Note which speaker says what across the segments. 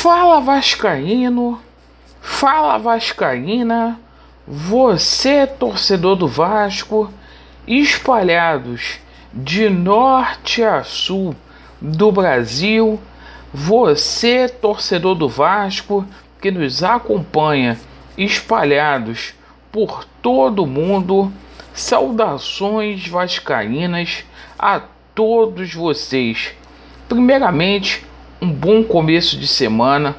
Speaker 1: Fala Vascaíno, fala Vascaína, você torcedor do Vasco, espalhados de norte a sul do Brasil, você torcedor do Vasco que nos acompanha espalhados por todo o mundo, saudações vascaínas a todos vocês. Primeiramente, um bom começo de semana,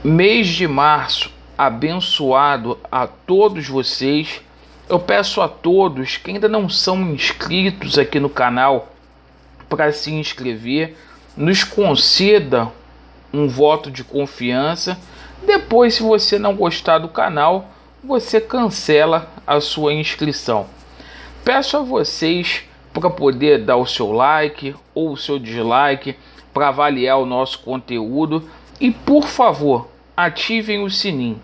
Speaker 1: mês de março abençoado a todos vocês. Eu peço a todos que ainda não são inscritos aqui no canal para se inscrever, nos conceda um voto de confiança. Depois, se você não gostar do canal, você cancela a sua inscrição. Peço a vocês para poder dar o seu like ou o seu dislike para avaliar o nosso conteúdo e, por favor, ativem o sininho.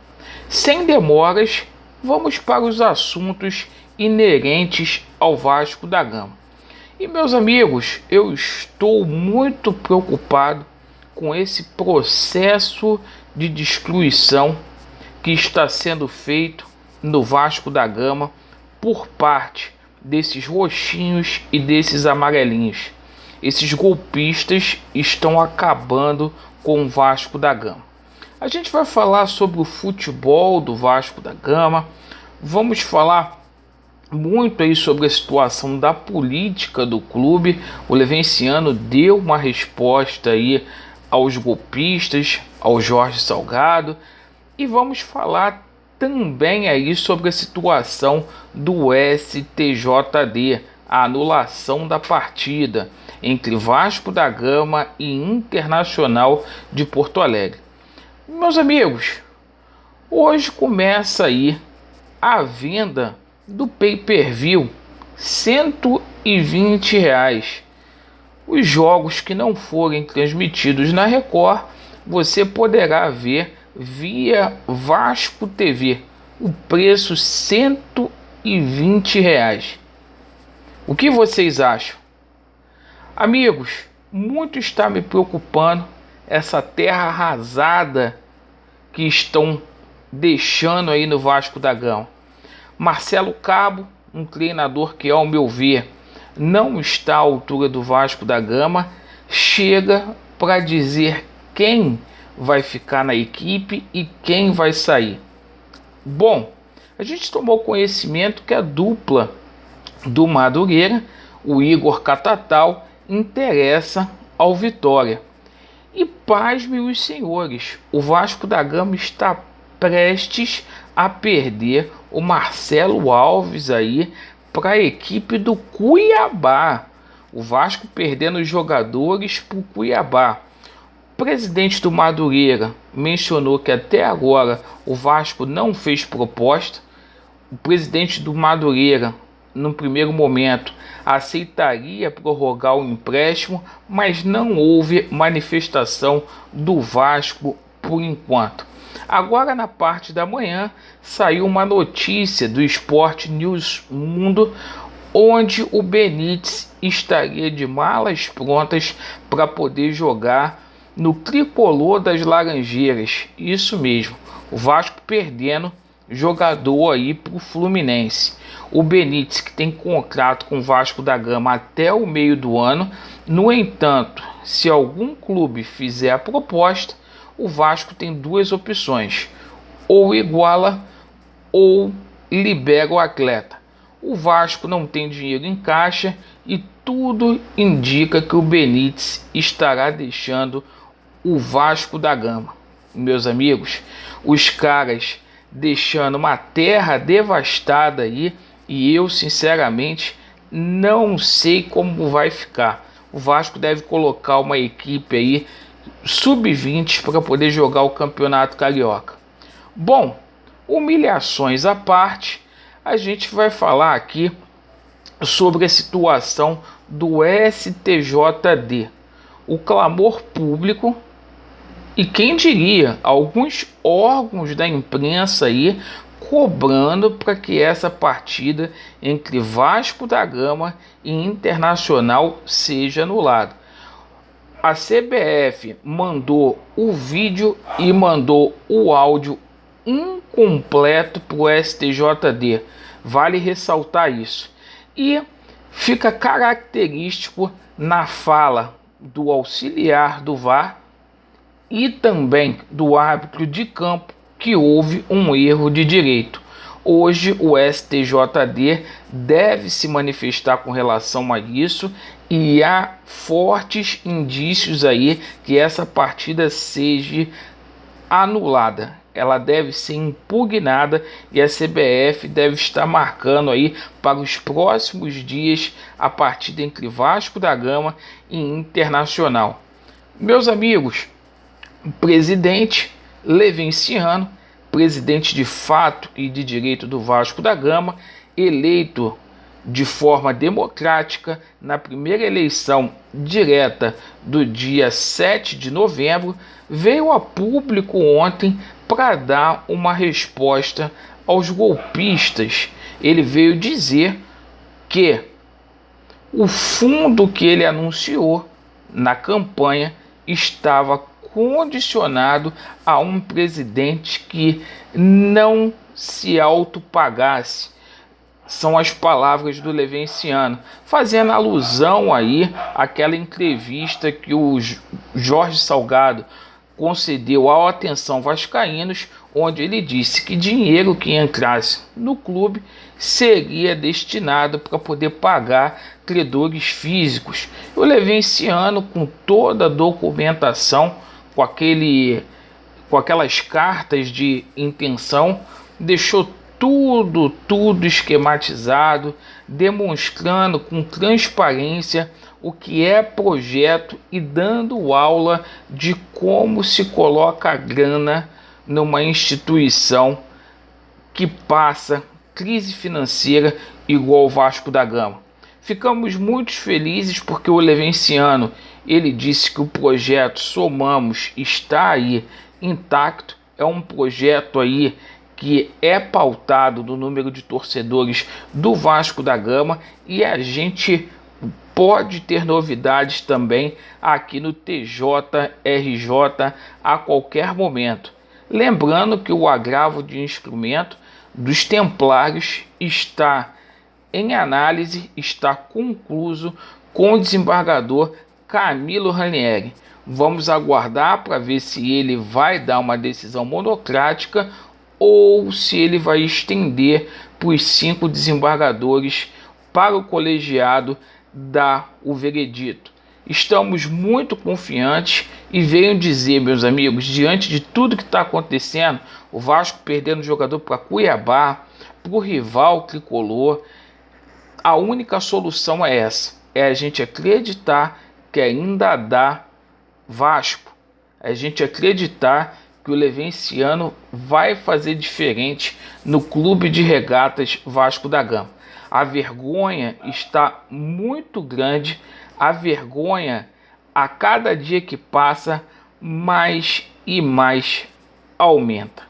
Speaker 1: Sem demoras, vamos para os assuntos inerentes ao Vasco da Gama. E, meus amigos, eu estou muito preocupado com esse processo de destruição que está sendo feito no Vasco da Gama por parte desses roxinhos e desses amarelinhos. Esses golpistas estão acabando com o Vasco da Gama. A gente vai falar sobre o futebol do Vasco da Gama. Vamos falar muito aí sobre a situação da política do clube. O Levenciano deu uma resposta aí aos golpistas, ao Jorge Salgado. E vamos falar também aí sobre a situação do STJD, a anulação da partida entre Vasco da Gama e Internacional de Porto Alegre. Meus amigos, hoje começa aí a venda do pay-per-view, R$120. Os jogos que não forem transmitidos na Record, você poderá ver via Vasco TV, o preço R$120. O que vocês acham? Amigos, muito está me preocupando essa terra arrasada que estão deixando aí no Vasco da Gama. Marcelo Cabo, um treinador que, ao meu ver, não está à altura do Vasco da Gama, chega para dizer quem vai ficar na equipe e quem vai sair. Bom, a gente tomou conhecimento que a dupla do Madureira, o Igor Catatal, interessa ao Vitória. E pasmem os senhores, o Vasco da Gama está prestes a perder o Marcelo Alves aí para a equipe do Cuiabá. O Vasco perdendo os jogadores para o Cuiabá. O presidente do Madureira mencionou que até agora o Vasco não fez proposta. O presidente do Madureira, no primeiro momento, aceitaria prorrogar o empréstimo, mas não houve manifestação do Vasco por enquanto. Agora, na parte da manhã, saiu uma notícia do Sport News Mundo, onde o Benítez estaria de malas prontas para poder jogar no tricolor das Laranjeiras. Isso mesmo, o Vasco perdendo jogador aí para o Fluminense. O Benítez, que tem contrato com o Vasco da Gama até o meio do ano. No entanto, se algum clube fizer a proposta, o Vasco tem duas opções: ou iguala ou libera o atleta. O Vasco não tem dinheiro em caixa e tudo indica que o Benítez estará deixando o Vasco da Gama. Meus amigos, os caras deixando uma terra devastada aí, e eu sinceramente não sei como vai ficar. O Vasco deve colocar uma equipe aí sub-20 para poder jogar o Campeonato Carioca. Bom, humilhações à parte, a gente vai falar aqui sobre a situação do STJD, o clamor público. E quem diria, alguns órgãos da imprensa aí cobrando para que essa partida entre Vasco da Gama e Internacional seja anulada. A CBF mandou o vídeo e mandou o áudio incompleto para o STJD. Vale ressaltar isso. E fica característico na fala do auxiliar do VAR e também do árbitro de campo que houve um erro de direito. Hoje o STJD deve se manifestar com relação a isso e há fortes indícios aí que essa partida seja anulada. Ela deve ser impugnada e a CBF deve estar marcando aí para os próximos dias a partida entre Vasco da Gama e Internacional. Meus amigos, o presidente Levinciano, presidente de fato e de direito do Vasco da Gama, eleito de forma democrática na primeira eleição direta do dia 7 de novembro, veio a público ontem para dar uma resposta aos golpistas. Ele veio dizer que o fundo que ele anunciou na campanha estava condicionado a um presidente que não se autopagasse. São as palavras do Levinciano, fazendo alusão aí àquela entrevista que o Jorge Salgado concedeu ao Atenção Vascaínos, onde ele disse que dinheiro que entrasse no clube seria destinado para poder pagar credores físicos. O Levinciano, com toda a documentação, com aquelas cartas de intenção, deixou tudo esquematizado, demonstrando com transparência o que é projeto e dando aula de como se coloca a grana numa instituição que passa crise financeira igual o Vasco da Gama. Ficamos muito felizes porque o Levinciano, ele disse que o projeto Somamos está aí intacto, é um projeto aí que é pautado no número de torcedores do Vasco da Gama e a gente pode ter novidades também aqui no TJRJ a qualquer momento. Lembrando que o agravo de instrumento dos Templários está em análise, está concluído com o desembargador Camilo Ranieri. Vamos aguardar para ver se ele vai dar uma decisão monocrática ou se ele vai estender para os 5 desembargadores para o colegiado dar o veredito. Estamos muito confiantes e venho dizer, meus amigos, diante de tudo que está acontecendo, o Vasco perdendo jogador para Cuiabá, para o rival tricolor, a única solução é essa, é a gente acreditar que ainda dá Vasco, a gente acreditar que o Levinciano vai fazer diferente no Clube de Regatas Vasco da Gama. A vergonha está muito grande, a vergonha a cada dia que passa mais e mais aumenta.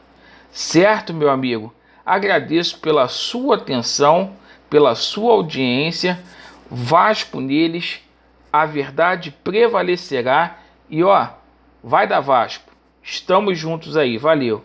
Speaker 1: Certo, meu amigo? Agradeço pela sua atenção, pela sua audiência. Vasco neles, a verdade prevalecerá e vai dar Vasco. Estamos juntos aí, valeu.